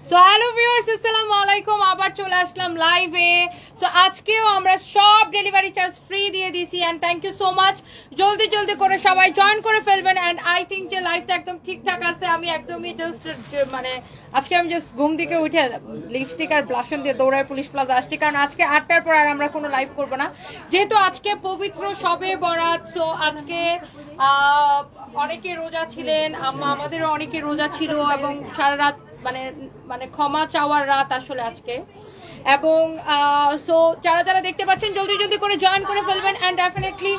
So hello viewers, আসসালামু আলাইকুম। আবার চলে আসলাম লাইভে। সো আজকেও আমরা সব ডেলিভারি চার্জ ফ্রি দিয়ে দিছি and thank you so much. জলদি জলদি করে সবাই জয়েন করে ফেলবেন এন্ড আই থিঙ্ক যে লাইফটা একদম ঠিকঠাক আছে। আমি একদমই জাস্ট মানে আজকে আমি জাস্ট ঘুম থেকে উঠে লিপস্টিক আর ব্লাশন দিয়ে দৌড়ায় পুলিশ প্লাজা আসছি, কারণ আজকে 8টার পর আর আমরা কোনো লাইভ করবো না, যেহেতু আজকে পবিত্র শবে বরাত। সো আজকে অনেকে রোজা ছিলেন, আমাদেরও অনেকে রোজা ছিল এবং সারা রাত মানে মানে ক্ষমা চাওয়ার রাত আসলে আজকে। এবং সো যারা যারা দেখতে পাচ্ছেন জলদি জলদি করে জয়েন করে ফেলবেন এন্ড ডেফিনেটলি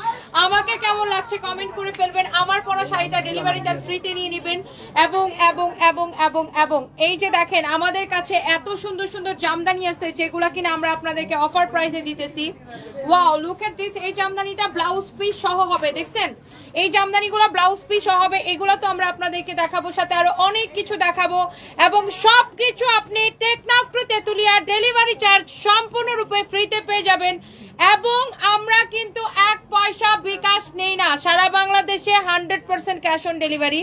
আমাকে কেমন লাগছে কমেন্ট করে ফেলবেন। আমার পরা শাড়িটা ডেলিভারি চার্জ ফ্রিতে নিয়ে নেবেন। এবং এবং এবং এবং এবং এই যে দেখেন আমাদের কাছে এত সুন্দর সুন্দর জামদানি আছে যেগুলা কিনা আমরা আপনাদেরকে অফার প্রাইসে দিতেছি। Wow, look at this. এই জামদানিটা ব্লাউজ পিস সহ হবে, দেখছেন? এই জামদানিগুলো ব্লাউজ পিস সহ হবে। এগুলো তো আমরা আপনাদেরকে দেখাবো, সাথে আরো অনেক কিছু দেখাবো এবং সবকিছু আপনি Teknaf to Tetulia delivery charge সম্পূর্ণরূপে ফ্রিতে পেয়ে যাবেন। এবং আমরা কিন্তু 1 পয়সা বিকাশ নেই না, সারা বাংলাদেশে 100% ক্যাশ অন ডেলিভারি।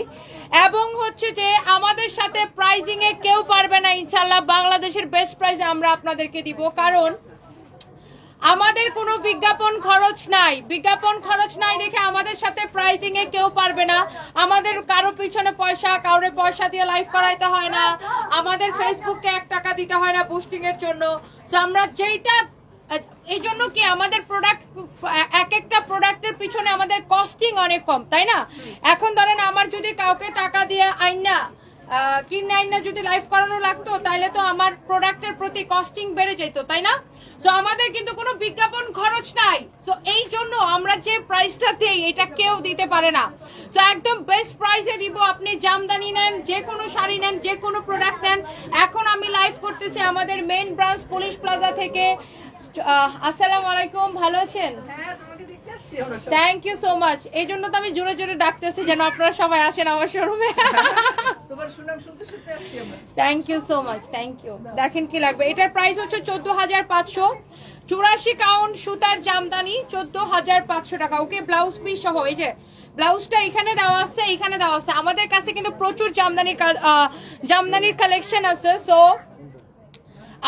এবং হচ্ছে যে আমাদের সাথে প্রাইজিং এ কেউ পারবে না ইনশাআল্লাহ। বাংলাদেশের বেস্ট প্রাইসে আমরা আপনাদেরকে দিব, কারণ আমাদের কোনো বিজ্ঞাপন খরচ নাই। বিজ্ঞাপন খরচ নাই দেখে আমাদের সাথে প্রাইজিং এ কেউ পারবে না। আমাদের কারো পিছনে কারোর পয়সা দিয়ে লাইভ করাইতে হয় না, আমাদের ফেসবুকে 1 টাকা দিতে হয় না বুস্টিং এর জন্য। আমরা যেইটা এই জন্য কি আমাদের প্রোডাক্ট এক একটা প্রোডাক্টের পিছনে আমাদের কস্টিং অনেক কম, তাই না? এখন ধরেন আমার যদি কাউকে টাকা দিয়ে কিনে আইনা যদি লাইভ করানো লাগতো তাহলে তো আমার প্রোডাক্টের প্রতি কস্টিং বেড়ে যেত, তাই না? সো আমাদের কিন্তু কোনো বিজ্ঞাপন খরচ নাই। সো এই জন্য আমরা যে প্রাইসটা দেই এটা কেউ দিতে পারে না। সো একদম বেস্ট প্রাইসে দিব। আপনি জামদানি নেন, যে কোনো শাড়ি নেন, যে কোনো প্রোডাক্ট নেন। এখন আমি লাইভ করতেছি আমাদের মেইন ব্রাঞ্চ পুলিশ প্লাজা থেকে। আসসালামু আলাইকুম, ভালো আছেন? Thank you so much. এই জন্য তো আমি জোরে জোরে ডাকতেছি যেন আপনারা সবাই আসেন আমার শোরুমে। Thank you so much, thank you. দেখেন কি লাগবে। এটার প্রাইস হচ্ছে 14,500, 84 কাউন্ট সুতার জামদানি, 14,500 টাকা। ওকে, ব্লাউজ পিস সহ। এই যে ব্লাউজটা এখানে দেওয়া আছে, এখানে দেওয়া আছে। আমাদের কাছে কিন্তু প্রচুর জামদানির কালেকশন আছে। সো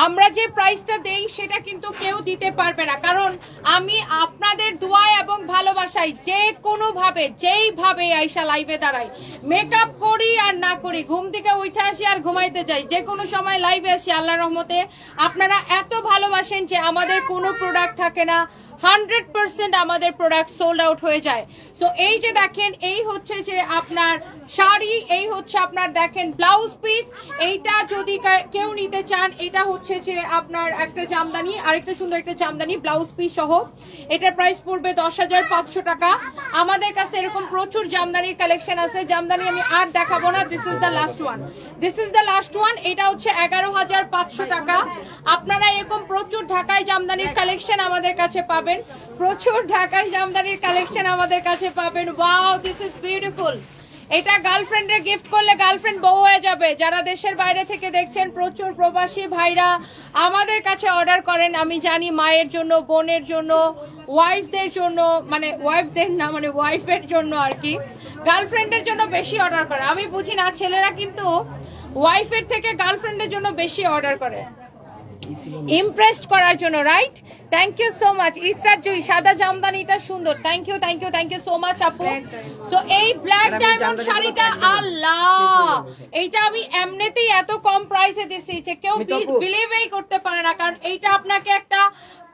আমরা যে প্রাইসটা দেই সেটা কিন্তু কেউ দিতে পারবে না, কারণ আমি আপনাদের দোয়া এবং ভালোবাসায় যে কোনো ভাবে যেইভাবে আইসা লাইভে দাঁড়াই, মেকআপ করি আর না করি, ঘুম থেকে উঠে আসি আর ঘুমাইতে যাই, যে কোনো সময় লাইভে আসি, আল্লাহর রহমতে আপনারা এত ভালোবাসেন যে আমাদের কোনো প্রোডাক্ট থাকে না, 100% আমাদের প্রোডাক্ট সোল্ড আউট হয়ে যায়। সো এই যে দেখেন, এই হচ্ছে যে আপনার শাড়ি, এই হচ্ছে আপনার দেখেন ব্লাউজ পিস। এইটা যদি কেউ নিতে চান, এটা হচ্ছে যে আপনার একটা জামদানি, আরেকটা সুন্দর একটা জামদানি ব্লাউজ পিস সহ। এটার প্রাইস পড়বে 10,500 টাকা। আমাদের কাছে এরকম প্রচুর জামদানির কালেকশন আছে। জামদানি আমি আর দেখাবো না, this is the last one, this is the last one. এটা হচ্ছে 11,500 টাকা। আপনারা এরকম প্রচুর ঢাকায় জামদানির কালেকশন আমাদের কাছে পাবেন, প্রচুর ঢাকায় জামদানির কালেকশন আমাদের কাছে পাবেন। Wow, this is beautiful. এটা গার্লফ্রেন্ডের গিফট করলে গার্লফ্রেন্ড বউ হয়ে যাবে। যারা দেশের বাইরে থেকে দেখছেন, প্রচুর প্রবাসী ভাইরা আমাদের কাছে অর্ডার করেন। আমি জানি মায়ের জন্য, বোনের জন্য, ওয়াইফদের জন্য, মানে ওয়াইফদের না, মানে ওয়াইফের জন্য আর কি, গার্লফ্রেন্ডের জন্য বেশি অর্ডার করে। আমি বুঝি না, ছেলেরা কিন্তু ওয়াইফের থেকে গার্লফ্রেন্ডের জন্য বেশি অর্ডার করে, ইমপ্রেসড করার জন্য, right? Thank you so much. Israt Jui, সাদা জামদানিটা সুন্দর। Thank you, thank you, thank you so much আপু। সো এই ব্ল্যাক ডায়মন্ড শাড়িটা, আল্লাহ, এইটা আমি এমনিতেই এত কম প্রাইসে দিছি যে কেউ বিলিভই করতে পারে না, কারণ এইটা আপনাকে একটা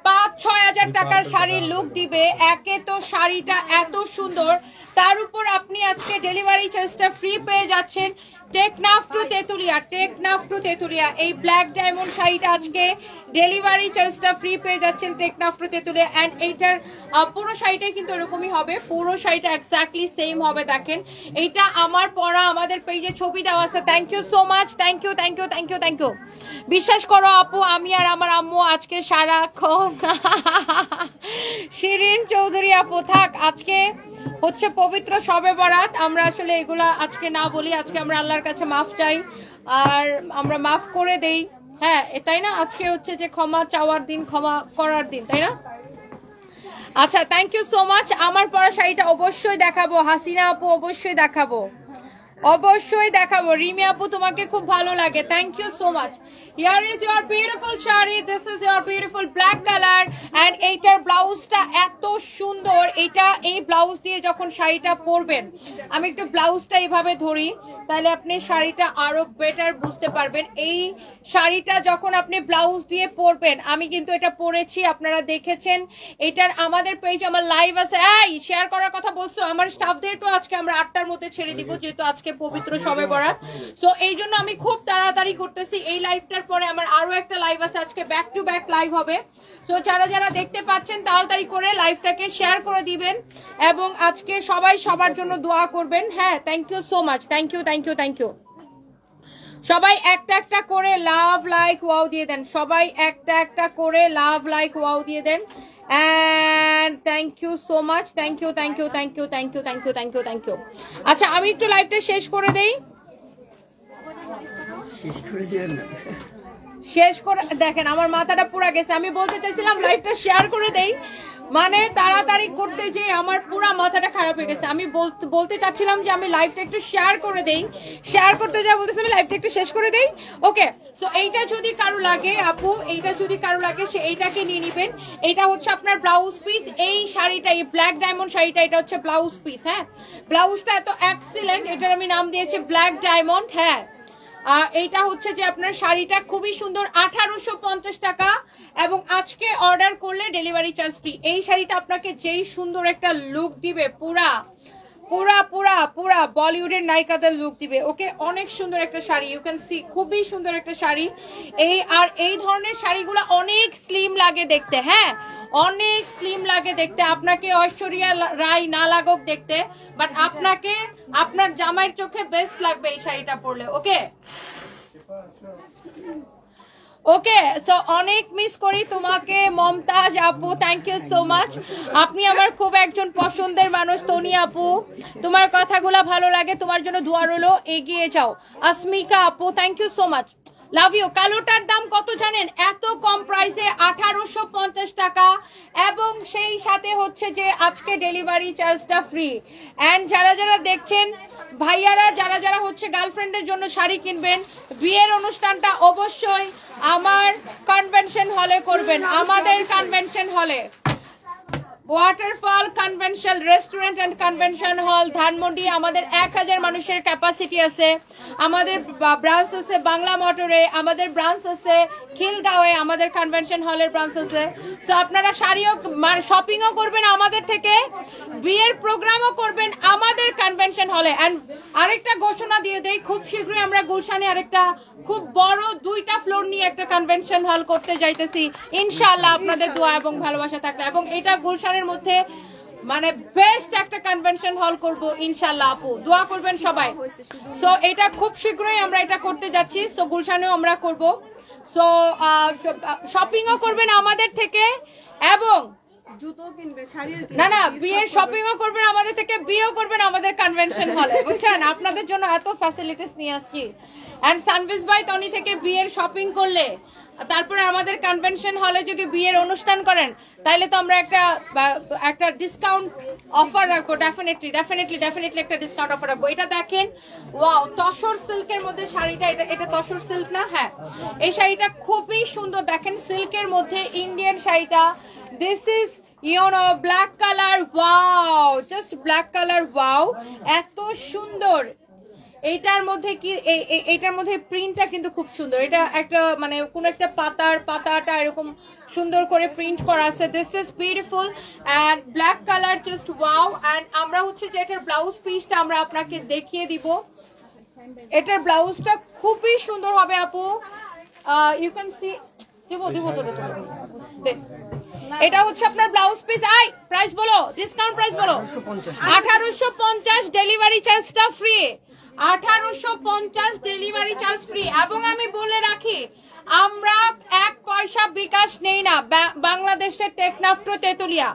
5-6 হাজার টাকার শাড়ির লুক দিবে। একে তো শাড়িটা এত সুন্দর, তার উপর আপনি আজকে ডেলিভারি চার্জটা ফ্রি পেয়ে যাচ্ছেন। টেকনাফ টু তেতুলিয়া, টেকনাফ টু তেতুলিয়া এই ব্ল্যাক ডায়মন্ড শাড়িটা আজকে ডেলিভারি চার্জটা ফ্রি পেয়ে যাচ্ছেন টেকনাফ টু তেতুলিয়া। এন্ড এইটার পুরো শাড়িটাই কিন্তু এরকমই হবে, পুরো শাড়িটা এক্স্যাক্টলি সেম হবে। দেখেন, এইটা আমার পরা, আমাদের পেজে ছবি দেওয়া আছে। Thank you so much, thank you, thank you, thank you, thank you. বিশ্বাস করো আপু, আমি আর আমার আম্মু আজকে সারাক্ষণ শিরিন চৌধুরী আপু, থাক, আজকে হচ্ছে পবিত্র শবে বরাত। আমরা আসলে এগুলা আজকে না বলি, আজকে আমরা আল্লাহর কাছে মাফ চাই আর আমরা মাফ করে দেই। হ্যাঁ, এটাই না, আজকে হচ্ছে যে ক্ষমা চাওয়ার দিন, ক্ষমা করার দিন, তাই না? আচ্ছা, থ্যাংক ইউ সো মাচ। আমার পরা শাড়িটা অবশ্যই দেখাবো, হাসিনা আপু অবশ্যই দেখাবো। অবশ্যই দেখাবো রিমি আপু, তোমাকে খুব ভালো লাগে, thank you so much. Here is your beautiful shari, this is your beautiful black color and এইটার ব্লাউজটা এত সুন্দর। এটা এই ব্লাউজ দিয়ে যখন শাড়িটা পরবেন, আমি একটু ব্লাউজটা এইভাবে ধরি তাহলে আপনি শাড়িটা আরো বেটার বুঝতে পারবেন। এই শাড়িটা যখন আপনি ব্লাউজ দিয়ে পরবেন, আমি কিন্তু এটা পরেছি, আপনারা দেখেছেন। এটার আমাদের পেজ আমার লাইভ আছে, এই শেয়ার করার কথা বলছো, আমার স্টাফদের তো আজকে আমরা 8টার মধ্যে ছেড়ে দিব, যেহেতু আজকে পবিত্র শবে বরাত। সো এই জন্য আমি খুব তাড়াতাড়ি করতেছি। এই লাইভটার পরে আমার আরো একটা লাইভ আছে, আজকে ব্যাক টু ব্যাক লাইভ হবে। সো যারা যারা দেখতে পাচ্ছেন তাড়াতাড়ি করে লাইভটাকে শেয়ার করে দিবেন এবং আজকে সবাই সবার জন্য দোয়া করবেন। হ্যাঁ, thank you so much, thank you thank you thank you. সবাই একটা একটা করে লাভ লাইক ওয়াও দিয়ে দেন, সবাই একটা একটা করে লাভ লাইক ওয়াও দিয়ে দেন। And thank you so much, thank you thank you thank you thank you thank you thank you thank you। আচ্ছা, আমি একটু লাইভটা শেষ করে দেই। শেষ করে দেখেন আমার মাথাটা পুরা গেছে। আমি বলতে চাইছিলাম লাইভটা শেয়ার করে দেই, মানে তাড়াতাড়ি করতে যে আমার পুরা মাথাটা খারাপ হয়ে গেছে। আমি বলতে চাচ্ছিলাম যে আমি লাইভটা একটু শেয়ার করে দেই, শেয়ার করতে যা বলতেছি আমি লাইভটা একটু শেষ করে দেই। ওকে, সো এইটা যদি কারো লাগে আপু, এইটা যদি কারো লাগে সে এইটাকে নিয়ে নিবেন। এটা হচ্ছে আপনার ব্লাউজ পিস। এই শাড়িটা, এই ব্ল্যাক ডায়মন্ড শাড়িটা, এটা হচ্ছে ব্লাউজ পিস। হ্যাঁ, ব্লাউজটা এত এক্সিলেন্ট, এটার আমি নাম দিয়েছি ব্ল্যাক ডায়মন্ড। হ্যাঁ, এইটা হচ্ছে যে আপনার শাড়িটা খুবই সুন্দর, 1850 টাকা এবং আজকে অর্ডার করলে ডেলিভারি চার্জ ফ্রি। এই শাড়িটা আপনাকে যেই সুন্দর একটা লুক দিবে, পুরা পুরা পুরা পুরা বলিউডের নায়িকাদের লুক দিবে। ওকে, অনেক সুন্দর একটা শাড়ি, ইউ ক্যান সি, খুবই সুন্দর একটা শাড়ি। এই ধরনের শাড়িগুলো অনেক স্লিম লাগে দেখতে। হ্যাঁ, অনেক স্লিম লাগে দেখতে। আপনাকে ঐশ্বরিয়া রায় না লাগুক দেখতে, বাট আপনাকে আপনার জামাইয়ের চোখে বেস্ট লাগবে এই শাড়িটা পরলে। ওকে ওকে, সো অনেক মিস করি তোমাকে মমতাজ আপু, থ্যাংক ইউ সো মাচ। আপনি আমার খুব একজন পছন্দের মানুষ তনি আপু, তোমার কথাগুলো ভালো লাগে, তোমার জন্য দোয়া রইলো, এগিয়ে যাও। আসমিকা আপু, thank you so much, love you. কালোটার দাম কত জানেন? এত কম প্রাইসে 1850 টাকা এবং সেই সাথে হচ্ছে যে আজকে ডেলিভারি চার্জটা ফ্রি। এন্ড যারা যারা দেখছেন ভাইয়ারা, যারা যারা হচ্ছে গার্লফ্রেন্ডের জন্য শাড়ি কিনবেন, বিয়ের অনুষ্ঠানটা অবশ্যই আমার কনভেনশন হলে করবেন, আমাদের কনভেনশন হলে, waterfall convention restaurant and convention hall Dhanmondi. আমাদের 1000 মানুষের ক্যাপাসিটি আছে। আমাদের ব্রাঞ্চ আছে বাংলা মোটরে, আমাদের ব্রাঞ্চ আছে খিলগাঁওয়ে, আমাদের কনভেনশন হলের ব্রাঞ্চ আছে। তো আপনারা শাড়িও শপিংও করবেন আমাদের থেকে, বিয়ের প্রোগ্রামও করবেন আমাদের কনভেনশন হলে। এন্ড আরেকটা ঘোষণা দিয়ে দেই, খুব শীঘ্রই আমরা গুলশানে আরেকটা খুব বড় 2টা ফ্লোর নিয়ে একটা কনভেনশন হল করতে যাইতেছি ইনশাআল্লাহ, আপনাদের দোয়া এবং ভালোবাসা থাকলে। এবং এটা গুলশানের মধ্যে মানে বেস্ট একটা কনভেনশন হল করব ইনশাআল্লাহ। আপু দোয়া করবেন সবাই। সো এটা খুব শীঘ্রই আমরা এটা করতে যাচ্ছি। সো গুলশানেও আমরা করব। সো শপিংও করবেন আমাদের থেকে এবং জুতো কিনবে, শাড়িও কিনবে, না বিয়ের শপিংও করবেন আমাদের থেকে, বিয়েও করবেন আমাদের কনভেনশন হলে, বুঝছেন? আপনাদের জন্য এত ফ্যাসিলিটিস নিয়ে আসছি। এন্ড সানভিস বাই তনি থেকে বিয়ের শপিং করলে, তারপরে আমাদের কনভেনশন হলে যদি বিয়ের অনুষ্ঠান করেন, তাহলে তো আমরা একটা ডিসকাউন্ট অফার রাখবো। ডেফিনেটলি একটা ডিসকাউন্ট অফার রাখবো। এটা দেখেন, ওয়াও, তসর সিল্কের মধ্যে শাড়িটা, এটা তসর সিল্ক না? হ্যাঁ, এই শাড়িটা খুবই সুন্দর। দেখেন সিল্কের মধ্যে ইন্ডিয়ান শাড়িটা, this is black colour, wow, just black colour, wow, এত সুন্দর। এইটার মধ্যে কি, এইটার মধ্যে প্রিন্টটা কিন্তু খুব সুন্দর। এটা একটা মানে কোন একটা পাতাটা এরকম সুন্দর করে প্রিন্ট করা আছে। This is beautiful and black colour, just wow. And আমরা হচ্ছে যে এটার ব্লাউজ পিসটা আমরা আপনাকে দেখিয়ে দিব। এটার ব্লাউজটা খুবই সুন্দর হবে আপু, ইউ ক্যান সি। দিব এটা হচ্ছে আপনার ব্লাউজ পিস। প্রাইস বলো, ডিসকাউন্ট প্রাইস বলো। 1850, ডেলিভারি চার্জটা ফ্রি। 1850 delivery charge free. এবং আমি বলে রাখি, আমরা 1 পয়সা বিকাশ নেই না। বাংলাদেশের টেকনাফটো তেতুলিয়া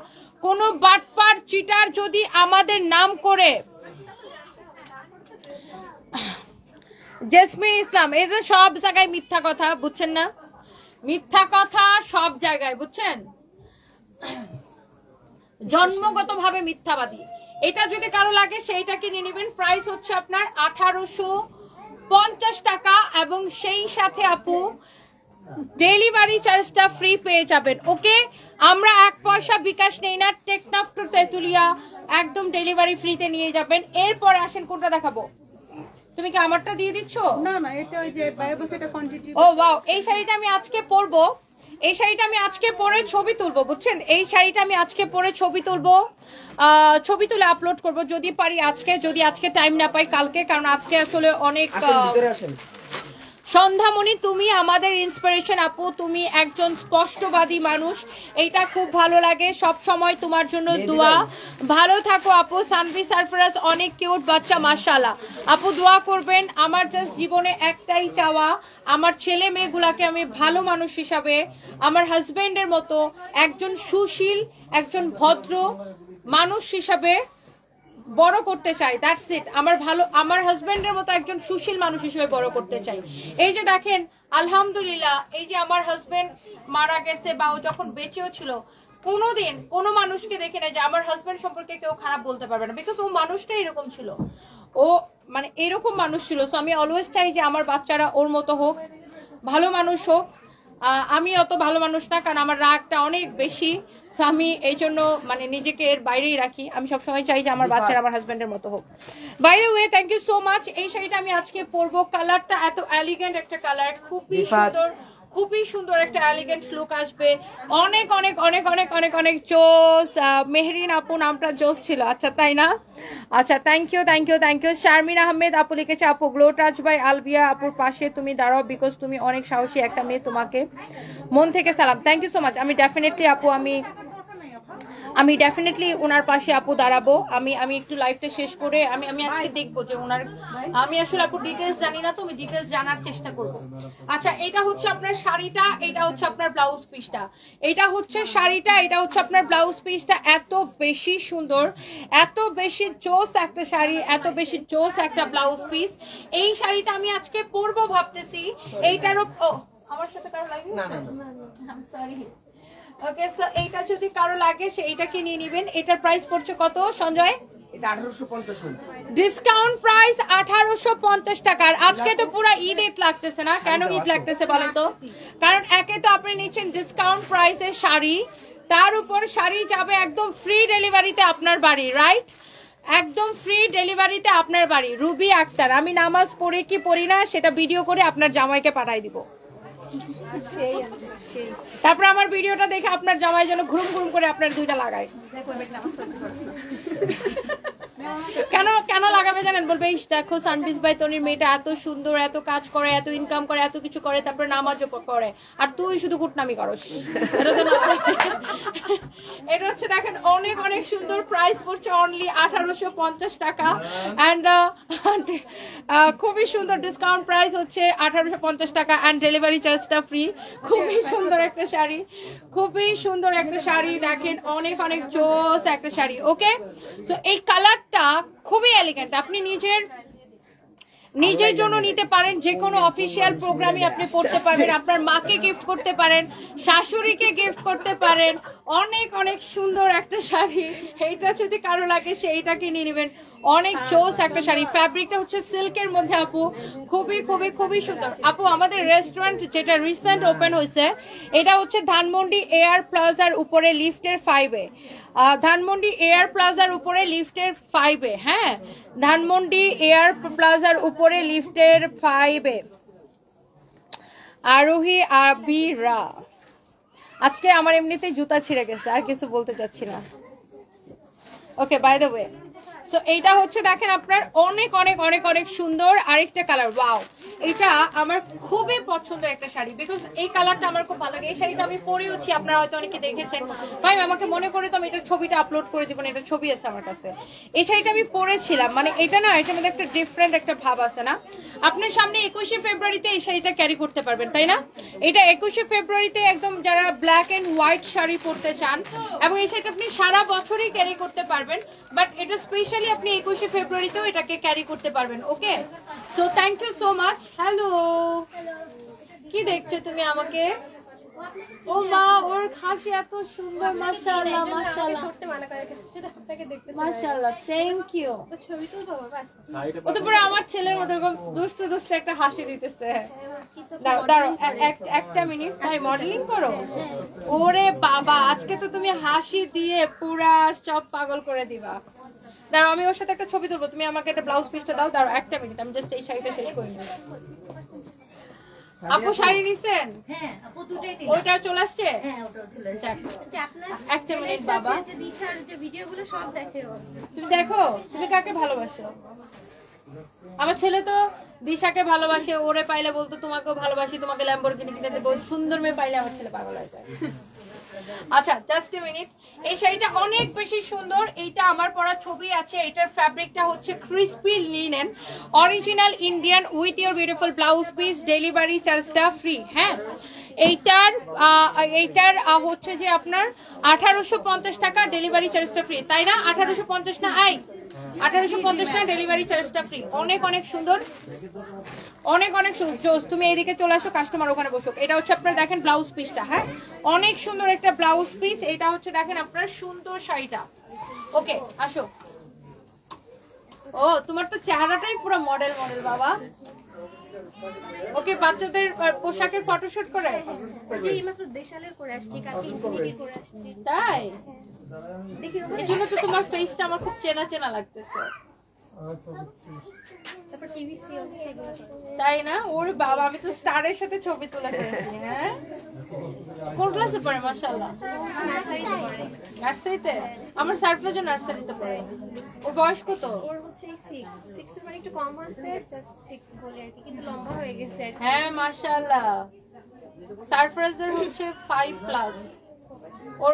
কোন বাটপার চিটার যদি আমাদের নাম করে, জেসমিন ইসলাম, এই যে সব জায়গায় মিথ্যা কথা, বুঝছেন না? মিথ্যা কথা সব জায়গায়, বুঝছেন? জন্মগতভাবে মিথ্যাবাদী। এটা যদি কারো লাগে সেইটা কিনে নেবেন। প্রাইস হচ্ছে আপনার 1850 টাকা এবং সেই সাথে আপু ডেলিভারি চার্জটা ফ্রি পেয়ে যাবেন। ওকে, আমরা 1 পয়সা বিকাশ নেই না, টেকনাফ টু তেতুলিয়া একদম ডেলিভারি ফ্রিতে নিয়ে যাবেন। এরপর আসেন কোনটা দেখাবো? তুমি কি আমারটা দিয়ে দিচ্ছ? না না, এটা ওই যে বাইরে বসে এটা কোয়ান্টিটি। ও ওয়াও, এই শাড়িটা আমি আজকে পরবো, এই শাড়িটা আমি আজকে পরে ছবি তুলবো, বুঝছেন? এই শাড়িটা আমি আজকে পরে ছবি তুলবো, ছবি তুলে আপলোড করব যদি পারি আজকে, যদি আজকে টাইম না পাই কালকে, কারণ আজকে আসলে অনেক। সন্ধ্যামণি, তুমি আমাদের ইন্সপিরেশন আপু, তুমি একজন স্পষ্টবাদী মানুষ, এইটা খুব ভালো লাগে। সব সময় তোমার জন্য দোয়া, ভালো থাকো আপু। সানভি সারফরাজ অনেক কিউট বাচ্চা, মাশাআল্লাহ আপু, দোয়া করবেন। আমার জাস্ট জীবনে একটাই চাওয়া, আমার ছেলে মেয়েগুলাকে আমি ভালো মানুষ হিসাবে, আমার হাজবেন্ডের মতো একজন সুশীল, একজন ভদ্র মানুষ হিসাবে বড় করতে চাই। That's it. আমার হাজবেন্ডের মতো একজন সুশীল মানুষ হিসেবে বড় করতে চাই। এই যে দেখেন, আলহামদুলিল্লাহ, এই যে আমার হাজবেন্ড মারা গেছে বা ও যখন বেঁচেও ছিল, কোনোদিন কোনো মানুষকে দেখে না যে আমার হাজবেন্ড সম্পর্কে কেউ খারাপ বলতে পারবে না, বিকজ ও মানুষটা এরকম ছিল, ও মানে এরকম মানুষ ছিল। সো আমি অলওয়েজ চাই যে আমার বাচ্চারা ওর মতো হোক, ভালো মানুষ হোক। আমি অত ভালো মানুষ না, কারণ আমার রাগটা অনেক বেশি, সো আমি এই জন্য মানে নিজেকে এর বাইরেই রাখি। আমি সবসময় চাই যে আমার বাচ্চারা আমার হাজবেন্ডের মতো হোক। By the way, thank you so much. এই শাড়িটা আমি আজকে পরবো, কালারটা এত এলিগেন্ট একটা কালার, খুবই সুন্দর, খুবই সুন্দর একটা এলিগেন্ট লুক আসবে। অনেক অনেক অনেক অনেক অনেক অনেক জোস। মেহরিন আপু নামটা জোস ছিল, আচ্ছা তাই না? আচ্ছা, thank you thank you thank you. Sharmin Ahmed আপু লিখেছে, আপু গ্লো টাচ বাই আলবিয়া আপুর পাশে তুমি দাঁড়াও, বিকজ তুমি অনেক সাহসী একটা মেয়ে, তোমাকে মন থেকে সালাম। Thank you so much. আমি ডেফিনেটলি আপু, আমি ডেফিনেটলি ওনার পাশে আপু দাঁড়াবো। আমি একটু লাইফটা শেষ করে আমি আজকে দেখবো যে ওনার, আমি আসলে আপু ডিটেলস জানি না, তো আমি ডিটেলস জানার চেষ্টা করব। আচ্ছা, এটা হচ্ছে আপনার শাড়িটা, এটা হচ্ছে আপনার ব্লাউজ পিসটা, এটা হচ্ছে শাড়িটা, এটা হচ্ছে আপনার ব্লাউজ পিসটা। এত বেশি সুন্দর, এত বেশি জোস একটা শাড়ি, এত বেশি জোস একটা ব্লাউজ পিস। এই শাড়িটা আমি আজকে পরবো ভাবতেছি। এইটারও আমার সাথে কারো লাগে না, সরি। ওকে, সো এইটা যদি কারো লাগে সেইটা কি নিয়ে নেবেন। এটার প্রাইস পড়ছে কত সঞ্জয়? এটা 1850। ডিসকাউন্ট প্রাইস 1850 টাকা। আজকে তো পুরো ঈদ লাগতেছে না, কেন ঈদ লাগতেছে বলেন তো? কারণ একে তো আপনি নিচ্ছেন ডিসকাউন্ট প্রাইসের শাড়ি, তার উপর শাড়ি যাবে একদম ফ্রি ডেলিভারিতে আপনার বাড়ি, রাইট? একদম ফ্রি ডেলিভারিতে আপনার বাড়ি। রুবি আক্তার, আমি নামাজ পড়ি কি পড়ি না সেটা ভিডিও করে আপনার জামাইকে পাঠাই দিব। তারপর আমার ভিডিওটা দেখে আপনার জামাই যেন ঘুরুম ঘুরুম করে আপনার দুইটা লাগায়। কেন কেন লাগাবে জানেন? বলবে, ইস দেখো সানবিজ ভাই তনির মেয়েটা এত সুন্দর, এত কাজ করে, এত ইনকাম করে, এত কিছু করে, তারপরে নামাজও করে, আর তুই শুধু কুটনামি করস। এটা হচ্ছে দেখেন অনেক অনেক সুন্দর। প্রাইস পড়ছে অনলি 1850 টাকা। অ্যান্ড খুবই সুন্দর ডিসকাউন্ট প্রাইস হচ্ছে 1850 টাকা, অ্যান্ড ডেলিভারি চার্জটা ফ্রি। খুবই সুন্দর একটা শাড়ি, খুবই সুন্দর একটা শাড়ি। দেখেন অনেক অনেক জোস একটা শাড়ি। ওকে, সো এই কালারটা খুবই এলিগেন্ট। আপনি নিজের জন্য নিতে পারেন, যে কোনো অফিসিয়াল প্রোগ্রামে আপনি পড়তে পারবেন, আপনার মাকে গিফট করতে পারেন, শাশুড়িকে গিফট করতে পারেন। অনেক অনেক সুন্দর একটা শাড়ি। এইটা যদি কারো লাগে সেইটা কিনে নেবেন। অনেক জোস একটা শাড়ি। ফ্যাব্রিকটা হচ্ছে সিল্কের মধ্যে আপু, খুবই খুবই খুবই সুন্দর। আপু আমাদের রেস্টুরেন্ট যেটা রিসেন্ট ওপেন হয়েছে, এটা হচ্ছে ধানমন্ডি এয়ার প্লাজার উপরে লিফটের 5-এ। ধানমন্ডি এয়ার প্লাজার উপরে লিফটের 5-এ। হ্যাঁ, ধানমন্ডি এয়ার প্লাজার উপরে লিফটের 5-এ। আরোহী আবিরা, আজকে আমার এমনিতেই জুতা ছিঁড়ে গেছে, আর কিছু বলতে চাচ্ছি না। ওকে, বাই দ্য ওয়ে, সো এইটা হচ্ছে দেখেন আপনার অনেক অনেক অনেক অনেক সুন্দর আরেকটা কালার। ওয়াও, এটা আমার খুবই পছন্দের একটা শাড়ি, বিকজ এই কালারটা আমার খুব ভালো লাগে। এই শাড়িটা আমি পরেওছি, আপনারা হয়তো অনেকে দেখেছেন। ভাই আমাকে মনে করে তো আমি এটার ছবিটা আপলোড করে দিব, এটার ছবি আছে আমার কাছে। এই শাড়িটা আমি পরেছিলাম, মানে এটা না, এটার মধ্যে একটা ডিফারেন্ট একটা ভাব আছে না? আপনার সামনে 21শে ফেব্রুয়ারিতে এই শাড়িটা ক্যারি করতে পারবেন, তাই না? এটা 21শে ফেব্রুয়ারিতে একদম যারা ব্ল্যাক এন্ড হোয়াইট শাড়ি পরতে চান, এবং এই শাড়িটা আপনি সারা বছরই ক্যারি করতে পারবেন, বাট এটা স্পেশালি আপনি 21শে ফেব্রুয়ারিতেও এটাকে ক্যারি করতে পারবেন। Okay, so thank you so much. Hello, কি দেখছো তুমি আমাকে? ও মা, ওর হাসি এত সুন্দর, মাশাআল্লাহ মাশাআল্লাহ। করতে মানা করে শুধু আপনাকে দেখতে চাই। মাশাআল্লাহ, থ্যাংক ইউ। ছবি তুলবো বাস। ও তো পুরো আমার ছেলের মতো এরকম দুষ্ট দুষ্ট একটা হাসি দিতেছে। দাঁড়াও দাঁড়াও, একটা মিনিট। তাই মডেলিং করো? ওরে বাবা, আজকে তো তুমি হাসি দিয়ে পুরা সব পাগল করে দিবা। দাঁড়াও, আমি ওর সাথে একটা ছবি তুলবো, তুমি আমাকে একটা ব্লাউজ পিসটা দাও। দাঁড়াও একটা মিনিট, আমি জাস্ট এই শাড়িটা শেষ করে নিই। আপু শাড়ি নিছেন? হ্যাঁ আপু দুটোই দিন। ওইটা চলে আসছে? হ্যাঁ ওটাও চলে আসছে। যে আপনার একটা মিনিট বাবা, যে দিশার যে ভিডিওগুলো সব দেখে ও। তুমি দেখো তুমি কাকে ভালোবাসো। আমার ছেলে তো দিশাকে ভালোবাসে, ওরে পাইলে বলতো তোমাকেও ভালোবাসি, তোমাকে ল্যাম্বরগিনি কিনে দেবো। সুন্দর মেয়ে পাইলে আমার ছেলে পাগল হয়ে যায়। আচ্ছা জাস্ট এ মিনিট, এই শাড়িটা অনেক বেশি সুন্দর। এইটা আমার পরা ছবি আছে। এটার ফ্যাব্রিকটা হচ্ছে crispy linen, original Indian with your beautiful blouse piece, delivery চার্জটা ফ্রি। হ্যাঁ, এইটার হচ্ছে যে আপনার 1850 টাকা, ডেলিভারি চার্জটা ফ্রি। তাই না? 1850 না? 1850 টাকা, ডেলিভারি চার্জটা ফ্রি। অনেক অনেক সুন্দর, অনেক অনেক সুন্দর। তুমি এইদিকে চলে আসো, কাস্টমার ওখানে বসুক। এটা হচ্ছে আপনার দেখেন ব্লাউজ পিসটা। হ্যাঁ, অনেক সুন্দর একটা ব্লাউজ পিস। এটা হচ্ছে দেখেন আপনার সুন্দর শাড়িটা। ওকে আসো। ও তোমার তো চেহারাটাই পুরো মডেল মডেল বাবা। ওকে, বাচ্চাদের পোশাকের ফটোশুট করে যে এইমাত্র দেশালের করে আসছি, কালকে ইনফিনিটি করে আসছি। তাই? দেখি এই জন্য তো তোমার ফেসটা আমার খুব চেনা চেনা লাগতেছে। তারপর টিভি সিরিয়াল সেগুলো। তাই না? ওর বাবা, আমি তো স্টারের সাথে ছবি তুলে ফেলেছি। হ্যাঁ, কোন ক্লাসে পড়ে? মাশাআল্লাহ, নার্সারিতে পড়ে। নার্সারিতে? আমার সারফরাজও নার্সারিতে পড়ে। ওর বয়স কত? ওর হচ্ছে 6 এর মানে একটু কম আছে, জাস্ট 6 বলে আর কি, কিন্তু লম্বা হয়ে গেছে। হ্যাঁ মাশাআল্লাহ, সারফরাজের হচ্ছে 5 প্লাস।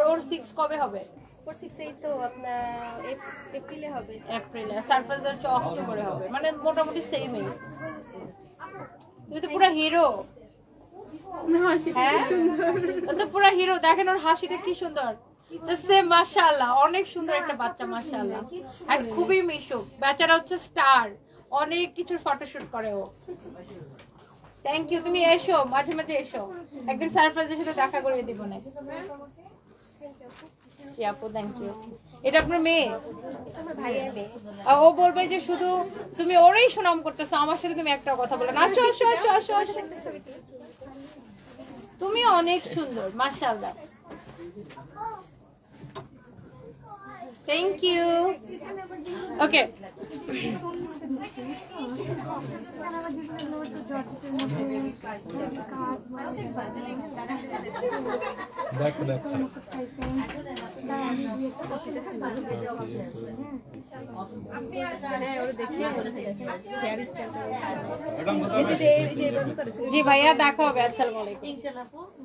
ওর 6 কবে হবে? ওর 6 এই তো আপনার এপ্রিলে হবে। এপ্রিলে। সারফরাজের অক্টোবরে হবে, মানে মোটামুটি সেম এজ। তুমি তো পুরো হিরো। হ্যাঁ, ও তো পুরো হিরো। দেখেন ওর হাসিটা কি সুন্দর। মাশাআল্লাহ, অনেক সুন্দর একটা বাচ্চা মাশাআল্লাহ। আর খুবই মিশুক। বেচারা হচ্ছে স্টার, অনেক কিছুর ফটোশুট করে ও। Thank you. তুমি এসো, মাঝে মাঝে এসো, একদিন সারফরাজের সাথে দেখা করিয়ে দিব না। জি আপু, থ্যাংক ইউ। এটা আপনার মেয়ে? আমার ভাইয়ের মেয়ে। ও বলবে যে শুধু তুমি ওরই সুনাম করতেছো, আমার সাথে তুমি একটা কথা বলো না। আসো আসো আসো আসো আসো। তুমি অনেক সুন্দর মাশাআল্লাহ। Thank you. ওকে, দেখো দেখো জি ভাইয়া, দেখা হবে। আসসালামু আলাইকুম।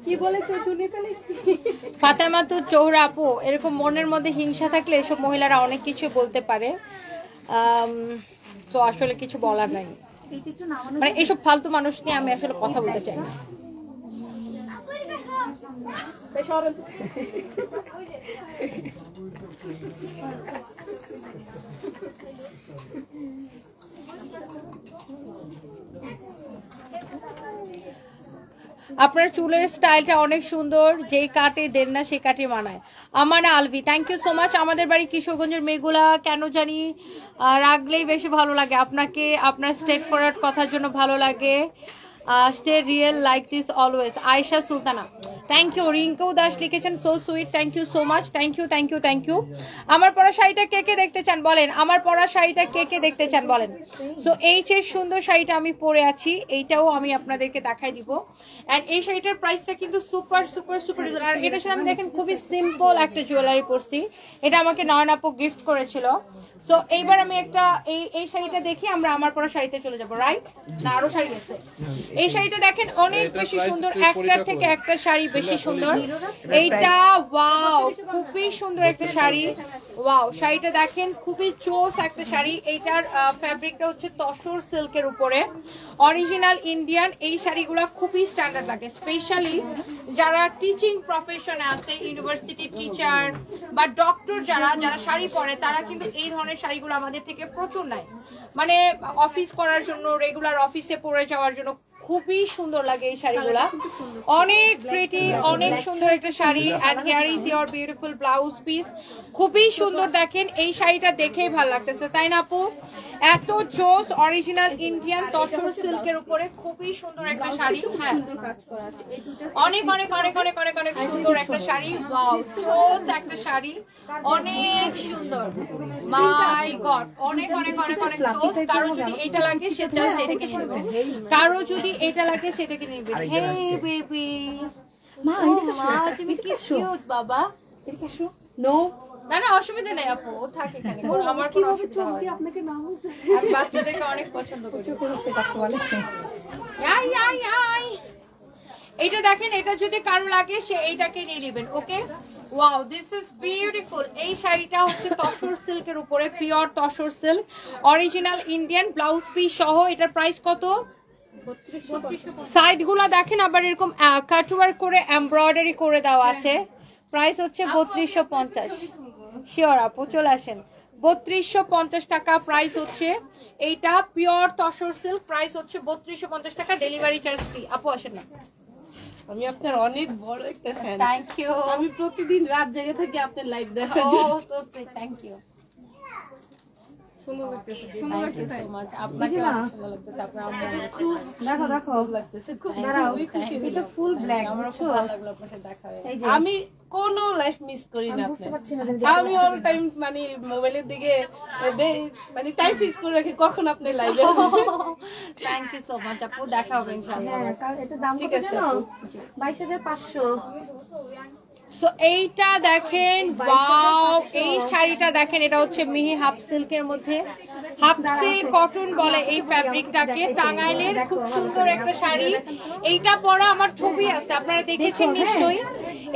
কি বলেছো শুনে ফেলেছি। ফাতেমাতু জোহরা আপু, এরকম মনের মধ্যে হিংসা থাকলে এসব মহিলারা অনেক কিছু বলতে পারে। তো আসলে কিছু বলার নাই, মানে এইসব ফালতু মানুষ নিয়ে আমি আসলে কথা বলতে চাই না। আপনার চুলের স্টাইলটা অনেক সুন্দর, যেই কাটে দেন না সেই কাটে মানায়। Amana Alvi, thank you so much. আমাদের বাড়ি কিশোরগঞ্জের মেয়েগুলা কেন জানি রাগলেই বেশি ভালো লাগে আপনাকে, আপনার স্ট্রেট ফরওয়ার্ড কথার জন্য ভালো লাগে। Stay real like this always. Ayesha Sultana, thank you. Rinku Das লিখেছেন so sweet, thank you so much. Thank you thank you thank you. আমার পরা শাড়িটা কে কে দেখতে চান বলেন? আমার পরা শাড়িটা কে কে দেখতে চান বলেন? সো এই যে সুন্দর শাড়িটা আমি পরে আছি, এইটাও আমি আপনাদেরকে দেখাই দিব। অ্যান্ড এই শাড়িটার প্রাইসটা কিন্তু সুপার সুপার সুপার। আর এটার সাথে আমি দেখেন খুবই সিম্পল একটা জুয়েলারি পরছি, এটা আমাকে নয়ন আপু গিফট করেছিল। সো এইবার আমি একটা এই শাড়িটা দেখি, আমরা আমার পরা শাড়িতে চলে যাবো। রাইট না, আরো শাড়ি আছে। এই শাড়িটা দেখেন অনেক বেশি সুন্দর, একটার থেকে একটা শাড়ি বেশি সুন্দর। এইটা ওয়াও, খুবই সুন্দর একটা শাড়ি। ওয়াও, শাড়িটা দেখেন খুবই চোস একটা শাড়ি। এইটার ফ্যাব্রিকটা হচ্ছে তসর সিল্কের উপরে, অরিজিনাল ইন্ডিয়ান। এই শাড়িগুলো খুবই স্ট্যান্ডার্ড লাগে, স্পেশালি যারা টিচিং প্রফেশনে আছে, ইউনিভার্সিটি টিচার বা ডক্টর যারা যারা শাড়ি পরে, তারা কিন্তু এই ধরনের শাড়িগুলো আমাদের থেকে প্রচুর নেয়। মানে অফিস করার জন্য, রেগুলার অফিসে পরে যাওয়ার জন্য খুবই সুন্দর লাগে এই শাড়িগুলা, অনেক প্রিটি, অনেক সুন্দর একটা sari. And here is your beautiful blouse piece, খুবই সুন্দর। দেখেন এই শাড়িটা দেখেই ভালো লাগতেছে, তাই না আপু? এত জোস, অরিজিনাল ইন্ডিয়ান তসর সিল্কের উপরে খুবই সুন্দর একটা শাড়ি। হ্যাঁ, অনেক অনেক অনেক অনেক অনেক অনেক সুন্দর একটা শাড়ি। ওয়াও, জোস একটা শাড়ি, অনেক সুন্দর। মাই গড, অনেক অনেক অনেক অনেক জোস। কারো যদি এটা লাগে সে জাস্ট এটাকে নেবে, কারো যদি এটা লাগে সেটাকে নেবে। হে বেবি, মা তুমি কি কিউট বাবা। এদিকে আসো। নো, না না অসুবিধা নেই আপু, ও থাকে এখানে, আমার কোনো অসুবিধা হয় না। আপনাকে না বলতে আমি বাচ্চাদেরকে অনেক পছন্দ করি। এটা দেখেন, এটা যদি কারো লাগে সে এইটাকে নিয়ে নেবেন। ওকে, ওয়াও, দিস ইজ বিউটিফুল। এই শাড়িটা হচ্ছে তসর সিল্কের উপরে, pure tussar silk, original Indian, blouse piece সহ। এটার প্রাইস কত? সাইড গুলা দেখেন আবার এরকম কাটওয়ার্ক করে এমব্রয়ডারি করে দেওয়া আছে। প্রাইস হচ্ছে 3250। শিওর আপু, চলে আসেন। 3250 টাকা প্রাইস হচ্ছে। এইটা পিওর তসর সিল্ক, প্রাইস হচ্ছে 3250 টাকা, ডেলিভারি চার্জ ফ্রি। আপু আসেন না। আমি আপনার অনেক বড় একটা ফ্যান। Thank you. আমি প্রতিদিন রাত জেগে থাকি আপনার লাইভ দেখার জন্য। ও তো থ্যাংক ইউ। সুন্দর লাগতেছে। Thank you so much. আপনাকে অনেক সুন্দর লাগতেছে, আপনার আমার খুব দেখো দেখো লাগতেছে, খুব খুবই খুশি। এটা ফুল ব্ল্যাক, আমার খুব ভালো লাগলো আপনার সাথে দেখা হয়ে। আমি কোন লাইফ মিস করি না আপনার। আমি অল টাইম মানে মোবাইলের দিকে মানে টাইম ফিক্স করে রাখি কখন আপনি লাইভে আসবেন। থ্যাংক ইউ সো মাচ আপু, দেখা হবে ইনশাআল্লাহ। এটা দাম কত জানো? 22500। সো এইটা দেখেন, ওয়াও, এই শাড়িটা দেখেন, এটা হচ্ছে মিহি হাফ সিল্কের মধ্যে, হাফ সিল্ক কটন বলে এই ফ্যাব্রিকটাকে, টাঙ্গাইলের খুব সুন্দর একটা শাড়ি। এইটা পরা আমার ছবি আছে, আপনারা দেখেছেন নিশ্চয়ই।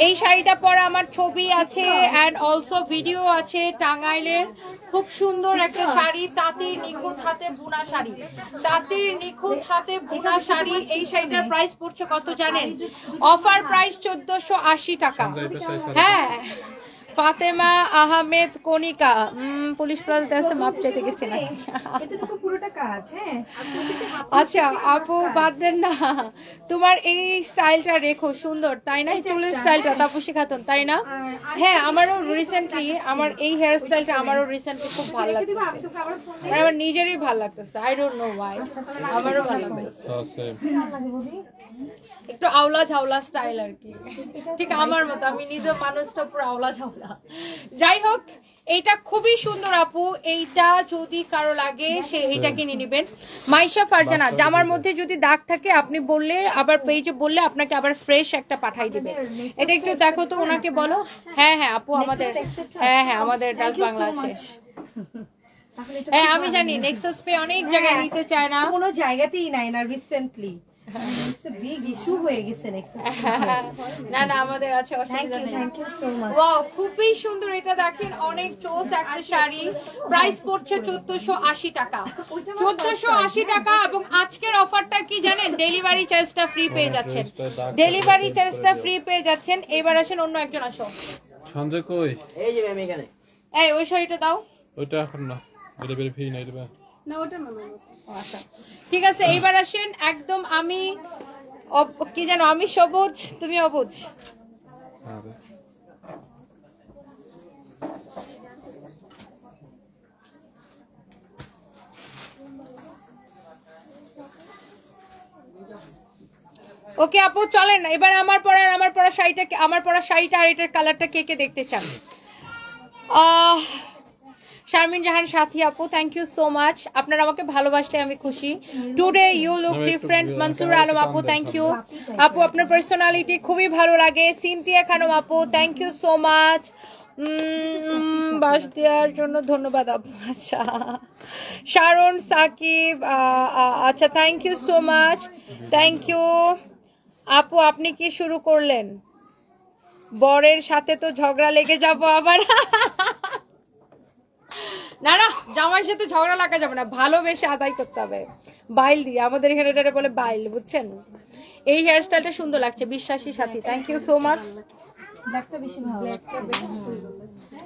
এই শাড়িটা পরা আমার ছবি আছে এন্ড অলসো ভিডিও আছে। টাঙ্গাইলের খুব সুন্দর একটা শাড়ি, তাঁতির নিখুঁত হাতে বুনা শাড়ি, তাঁতির নিখুঁত হাতে বুনা শাড়ি। এই শাড়িটার প্রাইস পড়ছে কত জানেন? অফার প্রাইস 1480 টাকা। হ্যাঁ, ফাতেমা আহমেদ কনিকা, পুলিশ প্লাজাতে আছে, মাপ চাইতে গেছে না। পুরোটা কাজ। হ্যাঁ, আচ্ছা আপু বাদ দেন না, তোমার এই স্টাইলটা রেখো, সুন্দর তাই না? চুলের স্টাইলটা তাপসী খাতুন, তাই না? হ্যাঁ, আমারও রিসেন্টলি আমার এই হেয়ার স্টাইলটা আমারও রিসেন্টলি খুব ভালো লাগছে, আমার নিজেরই ভালো লাগতেছে। আই ডোন্ট নো ওয়াই, আমারও ভালো লাগতেছে। একটু আওলা ঝাওলা স্টাইল আর কি, ঠিক আমার মতো। আমি নিজে মানুষটা পুরো আওলা ঝাওলা। যাই হোক, এইটা খুবই সুন্দর আপু, এইটা যদি কারো লাগে সে এইটা কিনে নেবেন। মাইশা ফারজানা, জামার মধ্যে যদি দাগ থাকে আপনি বললে, আবার পেজে বললে আপনাকে আবার ফ্রেশ একটা পাঠাই দিবে। এটা একটু দেখো তো, ওনাকে বলো। হ্যাঁ হ্যাঁ আপু, আমাদের হ্যাঁ হ্যাঁ আমাদের ডাচ বাংলা আছে। হ্যাঁ আমি জানি, নেক্সাস পে অনেক জায়গায় নিতে চায় না, কোনো জায়গাতেই নাই না রিসেন্টলি। বিগ ইস্যু হয়ে গেছে নেক্সাস। না না আমাদের আছে, অসুবিধা নেই। Thank you so much. Wow, খুবই সুন্দর। এটা দেখেন, অনেক চোস একটা শাড়ি, প্রাইস পড়ছে 1480 টাকা। 1480 টাকা। এবং আজকের অফারটা কি জানেন? ডেলিভারি চার্জটা ফ্রি পেয়ে যাচ্ছেন, ডেলিভারি চার্জটা ফ্রি পেয়ে যাচ্ছেন। এবার আসেন, অন্য একজন আসো। সঞ্জয় কই? এই যে ম্যাম এখানে। এই ওই শাড়িটা দাও। ওইটা এখন না, এটা বের ফি নাই দেবা না ওটা মামা। আচ্ছা ঠিক আছে, এইবার আসেন একদম। আমি কি জানো, আমি সবুজ, তুমি অবুজ। আরে ওকে আপু চলেন, এবার আমার পরা শাড়িটা আর এটার কালারটা কে কে দেখতে চান? শারমিন জাহান সাথী আপু, থ্যাংক ইউ সো মাচ। আপনারা আমাকে ভালোবাসলে আমি খুশি। Today you look different. Mansur Alam আপু, থ্যাংক ইউ আপু, আপনার পার্সোনালিটি খুবই ভালো লাগে। সিনথিয়া খানম আপু, থ্যাংক ইউ সো মাচ। বাস দেওয়ার জন্য ধন্যবাদ আপু। আচ্ছা, শারন সাকিব, আচ্ছা thank you so much, thank you আপু। আপনি কি শুরু করলেন? বরের সাথে তো ঝগড়া লেগে যাবো আবার। না না, জামাইয়ের সাথে ঝগড়া লাগা যাবে না, ভালোবেসে আদায় করতে হবে বাইল দিয়ে। আমাদের এখানে এটা বলে বাইল, বুঝছেন? এই হেয়ার স্টাইলটা সুন্দর লাগছে, বিশ্বাসী সাথী, থ্যাংক ইউ সো মাচ। ব্ল্যাকটা বেশি ভালো লাগছে।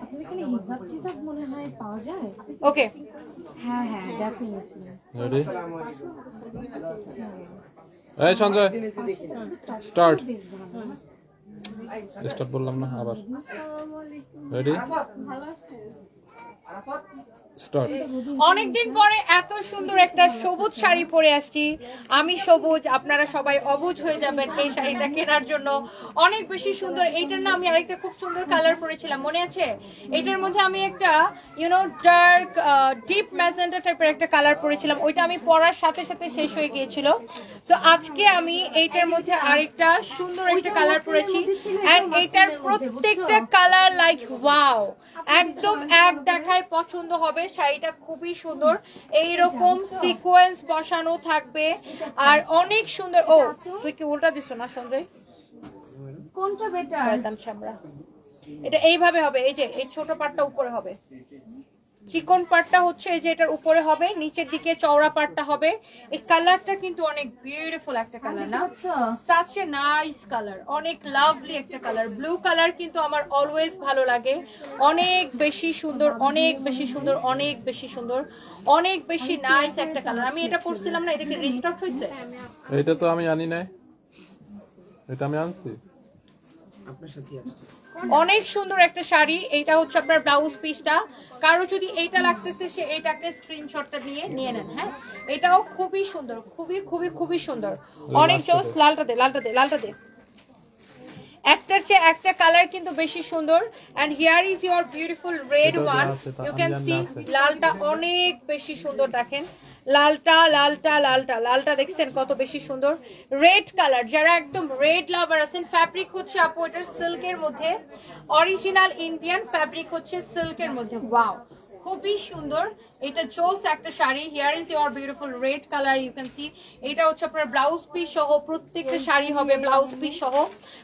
আপনি এখানে হিজাব টিজাব মনে হয় পাওয়া যায়? ওকে, হ্যাঁ হ্যাঁ ডেফিনেটলি। রেডি? এই সঞ্জয় স্টার্ট স্টার্ট বললাম না আবার রেডি স্টার্ট অনেকদিন পরে এত সুন্দর একটা সবুজ শাড়ি পরে আসছি আমি সবুজ আপনারা সবাই অবুজ হয়ে যাবেন এই শাড়িটা কেনার জন্য অনেক বেশি সুন্দর এইটার না আমি আরেকটা খুব সুন্দর কালার পরেছিলাম মনে আছে এটার মধ্যে আমি একটা ডার্ক ডিপ ম্যাজেন্টা টাইপের একটা কালার পরেছিলাম ওইটা আমি পরার সাথে সাথে শেষ হয়ে গিয়েছিল সো আজকে আমি এইটার মধ্যে আরেকটা সুন্দর একটা কালার পরেছি এন্ড এইটার প্রত্যেকটা কালার লাইক ওয়াও একদম এক দেখায় পছন্দ হবে শাড়িটা খুবই সুন্দর এইরকম সিকোয়েন্স বসানো থাকবে আর অনেক সুন্দর ও তুই কি উল্টা দিছো না সঞ্জয় কোনটা বেটার শয়তান সামরা এটা এইভাবে হবে এই যে এই ছোট পাটটা উপরে হবে চিকন পাটটা হচ্ছে এই যে এটার উপরে হবে নিচের দিকে চওড়া পাটটা হবে এই কালারটা কিন্তু অনেক বিউটিফুল একটা কালার না সাচ এ নাইস কালার অনেক লাভলি একটা কালার ব্লু কালার কিন্তু আমার অলওয়েজ ভালো লাগে অনেক বেশি সুন্দর অনেক বেশি সুন্দর অনেক বেশি সুন্দর অনেক বেশি নাইস একটা কালার আমি এটা পরছিলাম না এটা কি রিস্টক হয়েছে এটা তো আমি আনি নাই এটা আমি আনছি আপনার সাথে আসছে অনেক সুন্দর একটা শাড়ি এইটা হচ্ছে আপনার ব্লাউজ পিসটা কারো যদি এইটা লাগতেছে সে এইটাকে স্ক্রিনশটটা নিয়ে নেন হ্যাঁ এটাও খুবই সুন্দর খুবই খুবই খুবই সুন্দর অনেক জোস লালটা দে একটার চেয়ে একটা কালার কিন্তু বেশি সুন্দর and here is your beautiful red one you can see লালটা অনেক বেশি সুন্দর দেখেন লালটা দেখছেন কত বেশি সুন্দর রেড কালার যারা একদম রেড লাভার আছেন ফ্যাব্রিক হচ্ছে আপু এটার সিল্কের মধ্যে অরিজিনাল ইন্ডিয়ান ফ্যাব্রিক হচ্ছে সিল্কের মধ্যে ওয়াও খুবই সুন্দর এটা জোস একটা sari here is your beautiful red colour you can see এটা হচ্ছে আপনার ব্লাউজ পিস সহ প্রত্যেকটা শাড়ি হবে ব্লাউজ পিস সহ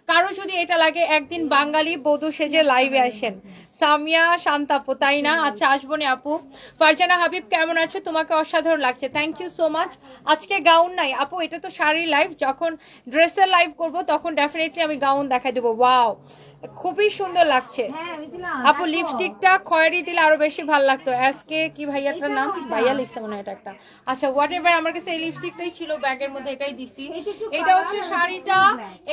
কারো যদি এটা লাগে একদিন বাঙালি বধূ সেজে লাইভে আসেন সামিয়া শান্তাপু তাই না আচ্ছা আসবো না আপু ফারজানা হাবিব কেমন আছো তোমাকে অসাধারণ লাগছে থ্যাংক ইউ সো মাচ আজকে গাউন নাই আপু এটা তো শাড়ির লাইভ যখন ড্রেসের লাইভ করব তখন ডেফিনেটলি আমি গাউন দেখাই দেবো ওয়াও খুবই সুন্দর লাগছে আপু লিপস্টিকটা খয়েরি দিলে আরো বেশি ভালো লাগতো আজকে কি ভাইয়াটার নাম ভাইয়া লিখছে মনে হয় এটা একটা আচ্ছা হোয়াট এভার আমার কাছে এই লিপস্টিকটাই ছিল ব্যাগের মধ্যে এটাই দিছি এটা হচ্ছে শাড়িটা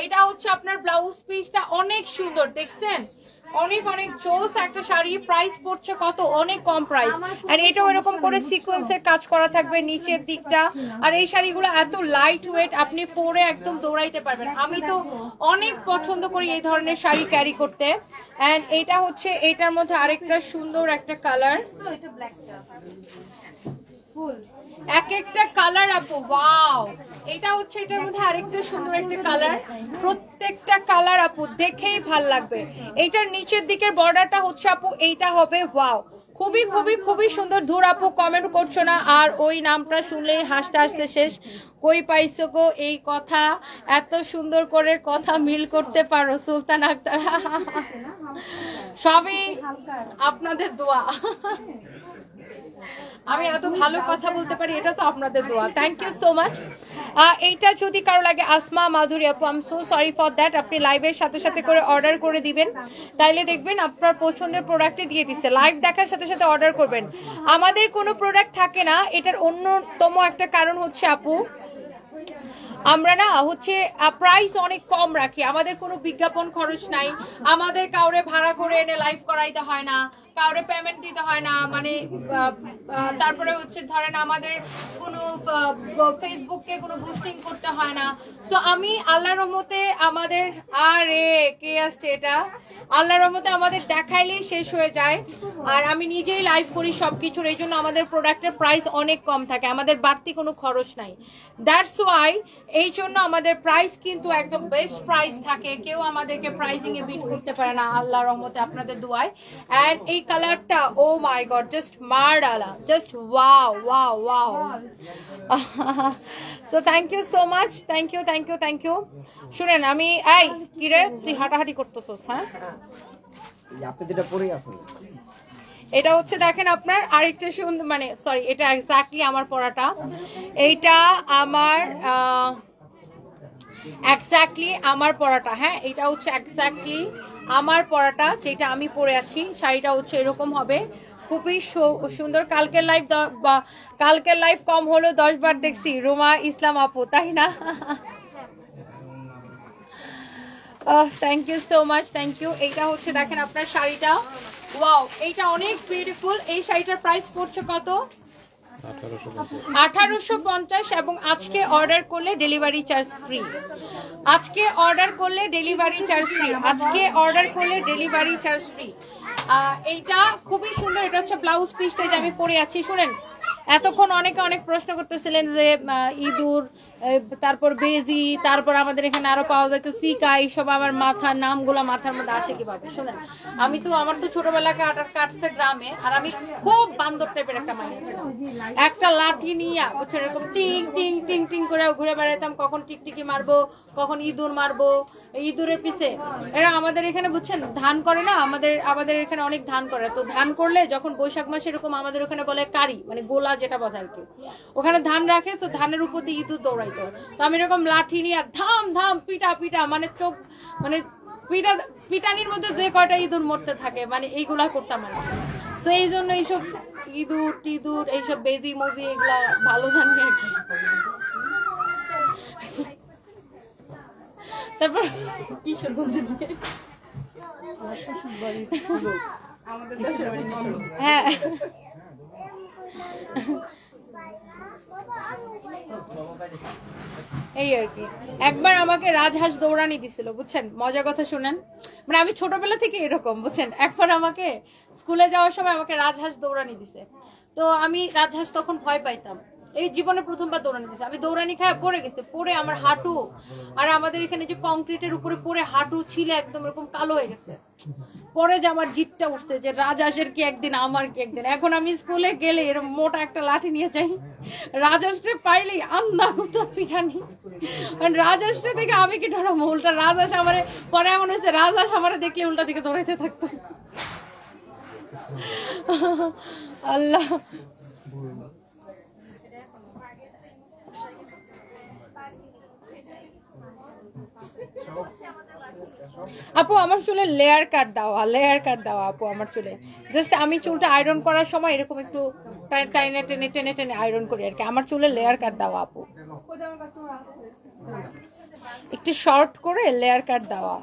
এটা হচ্ছে আপনার ব্লাউজ পিসটা অনেক সুন্দর দেখছেন অনেক অনেক জোস একটা শাড়ি প্রাইস পড়ছে কত অনেক কম প্রাইস আর এটাও এরকম করে সিকোয়েন্সের কাজ করা থাকবে নিচের দিকটা আর এই শাড়িগুলো এত লাইট ওয়েট আপনি পরে একদম দৌড়াইতে পারবেন আমি তো অনেক পছন্দ করি এই ধরনের শাড়ি ক্যারি করতে এন্ড এটা হচ্ছে এটার মধ্যে আরেকটা সুন্দর একটা কালার এক একটা কালার আপু ওয়াও এটা হচ্ছে এটার মধ্যে আরেকটা সুন্দর একটা কালার প্রত্যেকটা কালার আপু দেখেই ভাল লাগবে এটার নিচের দিকের বর্ডারটা হচ্ছে আপু এইটা হবে ওয়াও খুবই খুবই খুবই সুন্দর ধুর আপু কমেন্ট করছো না আর ওই নামটা শুনলেই হাসতে হাসতে শেষ কই পাইছো গো এই কথা এত সুন্দর করে কথা মিল করতে পারো সুলতান আক্তার সবই আপনাদের দোয়া আমি এত ভালো কথা বলতে পারি এটা তো আপনাদের দোয়া থ্যাংক ইউ সো মাচ এইটা যদি কারো লাগে আসমা মাধুরী আপু I am so sorry for that আপনি লাইভের সাথে সাথে করে অর্ডার করে দিবেন তাইলে দেখবেন আপনার পছন্দের প্রোডাক্টে দিয়ে দিচ্ছে লাইভ দেখার সাথে সাথে অর্ডার করবেন আমাদের কোনো প্রোডাক্ট থাকে না এটার অন্যতম একটা কারণ হচ্ছে আপু আমরা না হচ্ছে প্রাইস অনেক কম রাখি আমাদের কোনো বিজ্ঞাপন খরচ নাই আমাদের কাউরে ভাড়া করে এনে লাইভ করাইতে হয় না কাউরে পেমেন্ট দিতে হয় না মানে তারপরে হচ্ছে ধরেন আমাদের কোনো ফেসবুককে কোনো বুস্টিং করতে হয় না সো আমি আল্লাহর রহমতে আমাদের আরে কে আসছে এটা আল্লাহর রহমতে আমাদের দেখাইলেই শেষ হয়ে যায় আর আমি নিজেই লাইভ করি সবকিছুর এই জন্য আমাদের প্রোডাক্টের প্রাইস অনেক কম থাকে আমাদের বাড়তি কোনো খরচ নাই দ্যাটস ওয়াই এই জন্য আমাদের প্রাইস কিন্তু একদম বেস্ট প্রাইস থাকে কেউ আমাদেরকে প্রাইসিং এ বিট করতে পারে না আল্লাহর রহমতে আপনাদের দোয়ায় এন্ড এই কালারটা ও মাই গড জাস্ট মারডালা just wow wow wow so thank you so much thank you thank you thank you শুনেন আমি এই কি রে তুই হাঁটাহাঁটি করতেছস হ্যাঁ আপনি যেটা পরেই আছেন এটা হচ্ছে দেখেন আপনার আরেকটা সুন্দর মানে সরি এটা এক্স্যাক্টলি আমার পরাটা এইটা আমার এক্স্যাক্টলি আমার পরাটা হ্যাঁ এটা হচ্ছে এক্স্যাক্টলি আমার পরাটা যেটা আমি পরে আছি শাড়িটা হচ্ছে এরকম হবে খুবই সুন্দর। কালকের লাইভ কম হলো 10 বার দেখছি। রুমা ইসলাম আপু, তাই না? Thank you so much, thank you. এইটা হচ্ছে দেখেন আপনার শাড়িটা, ওয়াও, এইটা অনেক বিউটিফুল। এই শাড়িটার প্রাইস পড়ছে কত? 1850। এবং আজকে অর্ডার করলে ডেলিভারি চার্জ ফ্রি। আজকে অর্ডার করলে ডেলিভারি চার্জ ফ্রি। আজকে অর্ডার করলে ডেলিভারি চার্জ ফ্রি। এইটা খুবই সুন্দর। এটা হচ্ছে ব্লাউজ পিসটা, যে আমি পরে আছি। শুনেন, এতক্ষণ অনেকে অনেক প্রশ্ন করতেছিলেন যে ইঁদুর, তারপর বেজি, তারপর আমাদের এখানে আরো পাওয়া যায় তো সিকা, এইসব আমার মাথার নামগুলো মাথার মধ্যে আসে কিভাবে? শুনেন, আমার তো ছোটবেলাকে কাটছে গ্রামে, আর আমি খুব বান্দর টাইপের একটা মাইয়া ছিলাম। একটা লাঠি নিয়ে বুঝছেন, এরকম টিং টিং টিং টিং করে ঘুরে বেড়াইতাম। কখন টিকটিকি মারবো, কখন ইঁদুর মারবো, ইঁদুরের পিছে। এরা আমাদের এখানে বুঝছেন ধান করে না, আমাদের এখানে অনেক ধান করে। তো ধান করলে যখন বৈশাখ মাসে এরকম আমাদের ওখানে বলে কারি, মানে গোলা যেটা বলে আর কি, ওখানে ধান রাখে। তো ধানের উপর দিয়ে ইঁদুর দৌড়াইতো। তো আমি এরকম লাঠি নিয়ে ধাম ধাম পিটা পিটা, মানে চোখ, মানে পিটানির মধ্যে যে কয়টা ইঁদুর মরতে থাকে, মানে এইগুলা করতাম আর। তো এই জন্য এইসব ইঁদুর টিঁদুর, এইসব বেজি মজি এগুলা ভালো জানি আর কি। তারপর হ্যাঁ, এই আর কি। একবার আমাকে রাজহাঁস দৌড়ানি দিছিল, বুঝছেন, মজার কথা শুনেন। মানে আমি ছোটবেলা থেকে এরকম, বুঝছেন। একবার আমাকে স্কুলে যাওয়ার সময় আমাকে রাজহাঁস দৌড়ানি দিছে। তো আমি রাজহাঁস তখন ভয় পাইতাম। এই জীবনে প্রথমবার দৌড়ানি দিছে। আমি দৌড়ানি খায় পড়ে গেছে, পড়ে আমার হাঁটু, আর আমাদের এখানে যে কংক্রিটের উপরে পড়ে হাঁটু ছিলে একদম এরকম কালো হয়ে গেছে। পরে যে আমার জিতটা উঠছে যে রাজহাঁসের কি একদিন, আমার কি একদিন। এখন আমি স্কুলে গেলে এরকম মোটা একটা লাঠি নিয়ে যাই, রাজহাঁসটা পাইলেই আন্দা উত্তা পিঠানি। রাজহাঁসটা থেকে আমি কি ধরাবো, উল্টা রাজহাঁস আমার। পরে এমন হয়েছে রাজহাঁস আমার দেখলে উল্টা দিকে দৌড়াইতে থাকতো। আল্লাহ। আপু আমার চুলে লেয়ার কাট দেওয়া, লেয়ার কাট দেওয়া আপু আমার চুলে। জাস্ট আমি চুলটা আয়রন করার সময় এরকম একটু টাইনে টেনে টেনে টেনে আয়রন করি আর কি। আমার চুলে লেয়ার কাট দেওয়া আপু, একটু শর্ট করে লেয়ার কাট দেওয়া।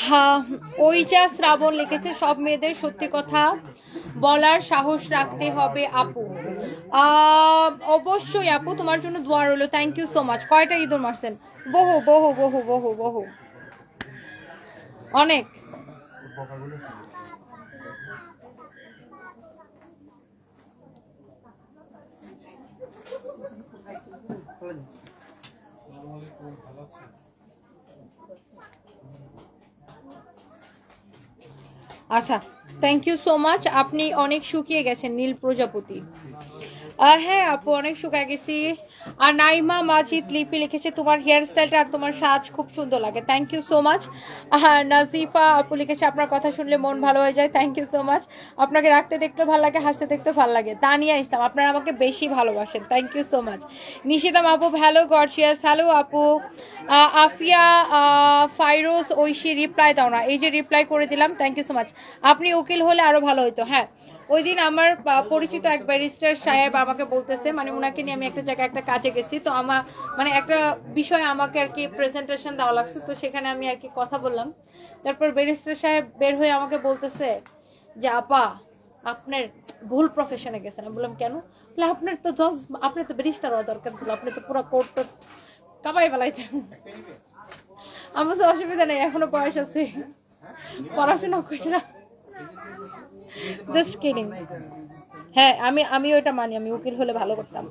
হ্যাঁ, ওই যা শ্রাবণ লিখেছে, সব মেয়েদের সত্যি কথা বলার সাহস রাখতে হবে আপু। অবশ্যই আপু, তোমার জন্য দোয়া রইলো। Thank you so much. কয়টা ইঁদুর মারছেন? বহু বহু বহু বহু বহু, অনেক। আচ্ছা, থ্যাংক ইউ সো মাচ। আপনি অনেক শুকিয়ে গেছেন, নীল প্রজাপতি। হ্যাঁ আপু, অনেক শুকায় গেছি। আর নাইমা মাজিদ লিপি লিখেছে তোমার হেয়ার স্টাইলটা আর তোমার সাজ খুব সুন্দর লাগে। Thank you so much. Nazifa আপু লিখেছে আপনার কথা শুনলে মন ভালো হয়ে যায়। Thank you so much. আপনাকে রাখতে দেখতেও ভালো লাগে, হাসতে দেখতেও ভালো লাগে। তানিয়া ইসলাম, আপনারা আমাকে বেশি ভালোবাসেন। Thank you so much. Nishitam আপু, হ্যালো গর্জিয়াস। হ্যালো আপু। আফিয়া ফাইরোজ ঐশী, রিপ্লাই দাও না। এই যে রিপ্লাই করে দিলাম, থ্যাংক ইউ সো মাচ। আপনি উকিল হলে আরো ভালো হইতো। হ্যাঁ, ওই দিন আমার পরিচিত এক ব্যারিস্টার সাহেব আমাকে বলতেছে, মানে ওনাকে নিয়ে আমি একটা জায়গায় একটা কাজে গেছি। তো আমার মানে একটা বিষয় আমাকে আর কি প্রেজেন্টেশন দেওয়া লাগছে। তো সেখানে আমি আর কি কথা বললাম। তারপর ব্যারিস্টার সাহেব বের হয়ে আমাকে বলতেছে যে আপা আপনার ভুল প্রফেশনে গেছেন। আমি বললাম কেন? বলে আপনার তো জজ, আপনার তো ব্যারিস্টার হওয়া দরকার ছিল, আপনি তো পুরো কোর্ট কাবাই বেলাইতেন। আমার তো অসুবিধা নেই, এখনো বয়স আছে, পড়াশোনা করি না। Just kidding. হ্যাঁ, আমি ওটা মানি, আমি উকিল হলে ভালো করতাম।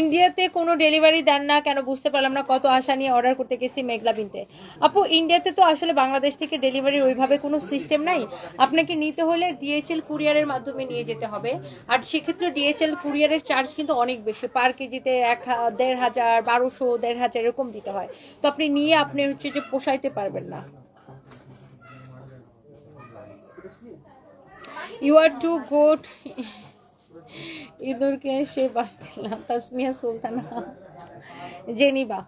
ইন্ডিয়াতে কোনো ডেলিভারি দেন না কেন বুঝতে পারলাম না। কত আশা নিয়ে অর্ডার করতে গেছি মেঘলা বিনতে। আপু ইন্ডিয়াতে তো আসলে বাংলাদেশ থেকে ডেলিভারি ওইভাবে কোনো সিস্টেম নাই। আপনাকে নিতে হলে ডিএচএল কুরিয়ারের মাধ্যমে নিয়ে যেতে হবে। আর সেক্ষেত্রে ডিএচএল কুরিয়ারের চার্জ কিন্তু অনেক বেশি, পার কেজিতে 1,500, 1200, 1,500 এরকম দিতে হয়। তো আপনি নিয়ে আপনি হচ্ছে যে পোষাইতে পারবেন না। You are too good. ইঁদুরকে সে বাস দিলাম। তাসমিয়া সুলতানা, জেনিবা।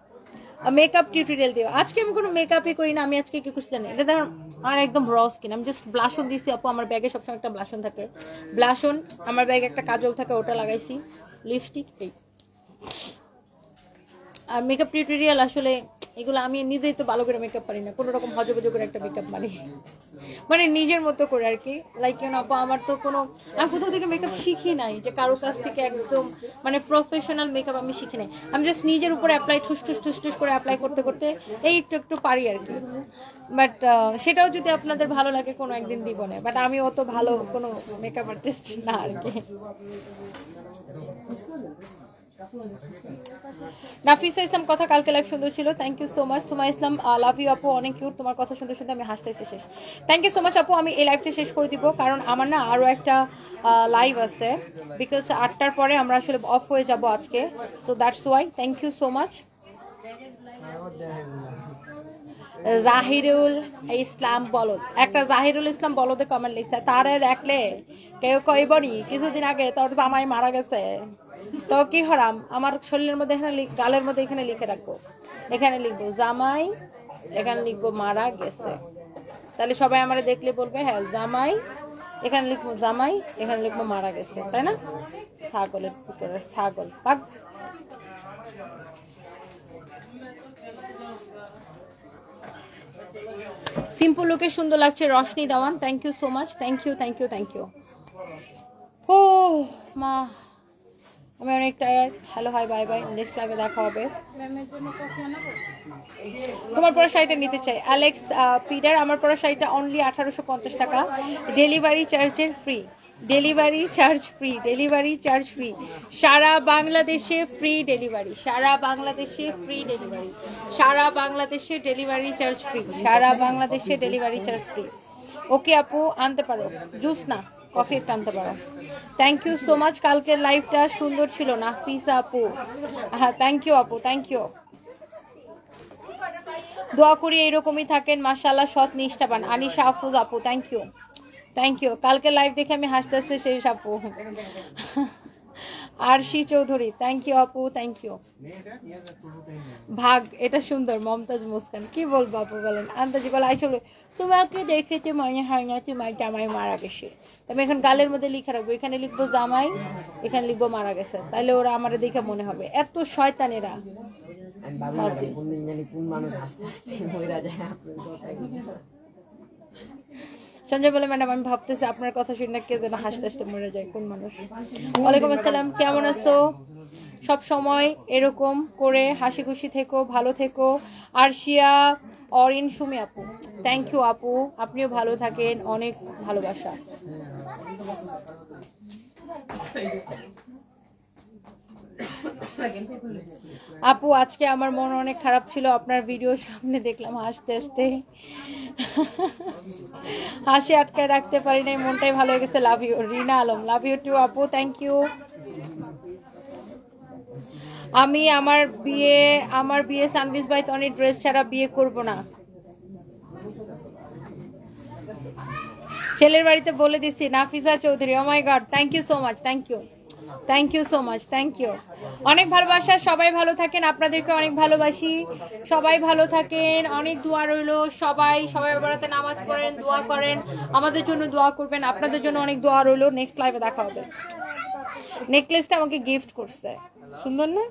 মেকআপ টিউটোরিয়াল দিও। আজকে আমি কোনো মেকআপই করি না, আমি আজকে কি করছি জানেন, এটা দেখুন আমার একদম র স্কিন, আমি জাস্ট ব্লাশন দিছি আপু, আমার ব্যাগে সবসময় একটা ব্লাশন থাকে, ব্লাশন, আমার ব্যাগে একটা কাজল থাকে ওটা লাগাইছি, লিপস্টিক, এই। আর মেকআপ টিউটোরিয়াল আসলে এগুলো আমি নিজেই তো ভালো করে মেকআপ পারি না, কোনো রকম হজবজ করে একটা মেকআপ মারি, মানে নিজের মতো করে আর কি। লাইক কেন আপু আমার তো কোনো, আমি কোথাও থেকে মেকআপ শিখি নাই যে কারো কাছ থেকে একদম মানে প্রফেশনাল মেকআপ আমি শিখি নাই, আমি জাস্ট নিজের উপরে অ্যাপ্লাই ঠুস ঠুস ঠুস ঠুস করে অ্যাপ্লাই করতে করতে এই একটু একটু পারি আর কি। বাট সেটাও যদি আপনাদের ভালো লাগে কোনো একদিন দিব না, বাট আমি অত ভালো কোনো মেকআপ আর্টিস্ট না আর কি। নাফিসা ইসলাম কথা কালকে লাইভ সুন্দর ছিল, thank you so much. Suma Islam love you আপু, অনেক কিউট, তোমার কথা শুনতে শুনতে আমি হাসতে হাসতে শেষ। থ্যাংক ইউ সো মাচ আপু, আমি এই লাইভটা শেষ করে দিব কারণ আমার না আরো একটা লাইভ আছে, বিকজ 8টার পরে আমরা আসলে অফ হয়ে যাব আজকে, so that's why. Thank you so much. Jahirul Islam বলদ, একটা জাহিরুল ইসলাম বলদে কমেন্ট লিখছে, তারে দেখলে কেউ কইবনি কিছুদিন আগে তোর জামাই মারা গেছে, তো কি হরাম, আমার শরীরের মধ্যে এখানে গালের মধ্যে এখানে লিখে রাখবো, এখানে লিখবো জামাই, এখানে লিখবো মারা গেছে, তাহলে সবাই আমরা দেখলে বলবে হ্যাঁ জামাই, এখানে লিখবো জামাই, এখানে লিখবো মারা গেছে, তাই না? ছাগলের পুকুরের ছাগল পাক। সিম্পল লুকে সুন্দর লাগছে Roshni Dewan, thank you so much, thank you thank you thank you. ও মা আমি অনেক tired. Hello hi bye bye, next লাইভে দেখা হবে। তোমার পরা শাড়িটা নিতে চাই অ্যালেক্স পিডার, আমার পরা শাড়িটা অনলি 1850 টাকা, ডেলিভারি চার্জের free, delivery charge free, delivery charge free, সারা বাংলাদেশে ফ্রি ডেলিভারি, সারা বাংলাদেশে ফ্রি ডেলিভারি, সারা বাংলাদেশে ডেলিভারি চার্জ ফ্রি, সারা বাংলাদেশে ডেলিভারি চার্জ ফ্রি। ওকে আপু আনতে পারো, জুস না কফি একটা আনতে পারো। থ্যাংক ইউ সো মাচ, কালকের লাইভটা সুন্দর ছিল নাফিসা আপু, হ্যাঁ থ্যাংক ইউ আপু, থ্যাংক ইউ। দোয়া করি এরকমই থাকেন, মাশাআল্লাহ সৎ নিষ্ঠাবান। আনিশা আফুজ আপু, থ্যাংক ইউ থ্যাংক ইউ। কালকে লাইভ দেখে আমি হাসতে হাসতে শেষ আপু। আরশি চৌধুরী, থ্যাংক ইউ আপু, থ্যাংক ইউ। ভাগ, এটা সুন্দর, মমতাজ মুস্কান, কি বলবো আপু বলেন। আন্দাজি বলে আই চলো, তোমাকে দেখেতে মনে হয় না তোমার জামাই মারা গেছে, আমি এখন গালের মধ্যে লিখে রাখবো, এখানে লিখবো জামাই, এখানে লিখবো মারা গেছে, তাইলে ওরা আমার দেখে মনে হবে। এত শয়তানেরা। সঞ্জয় বলে ম্যাডাম আমি ভাবতেছি আপনার কথা শুনে কে যেন হাসতে হাসতে মরে যায়, কোন মানুষ। ওয়ালাইকুম আসসালাম, কেমন আছো? সব সময় এরকম করে হাসি খুশি থেকো, ভালো থেকো। আরশিয়া অরিন সুমি আপু, থ্যাংক ইউ আপু, আপনিও ভালো থাকেন, অনেক ভালোবাসা। আপু আজকে আমার মন অনেক খারাপ ছিল, আপনার ভিডিও সামনে দেখলাম হাসতে হাসতে হাসি আটকায় রাখতে পারি নাই, মনটাই ভালো হয়ে গেছে। Love you. Rina Alam, love you too আপু, থ্যাংক ইউ। আমি আমার বিয়ে সানভিস ভাই তনি ড্রেস ছাড়া বিয়ে করব না, ছেলের বাড়িতে বলে দিছি। Nafisa Chowdhury, oh my god, thank you so much, thank you thank you so much, thank you. অনেক ভালোবাসা, সবাই ভালো থাকেন, আপনাদেরকে অনেক ভালোবাসি, সবাই ভালো থাকেন, অনেক দোয়া রইলো। সবাই বেড়াতে নামাজ পড়েন, দোয়া করেন, আমাদের জন্য দোয়া করবেন, আপনাদের জন্য অনেক দোয়া রইলো। নেক্সট লাইভে দেখা হবে। নেকলেসটা আমাকে গিফট করছে, সুন্দর না?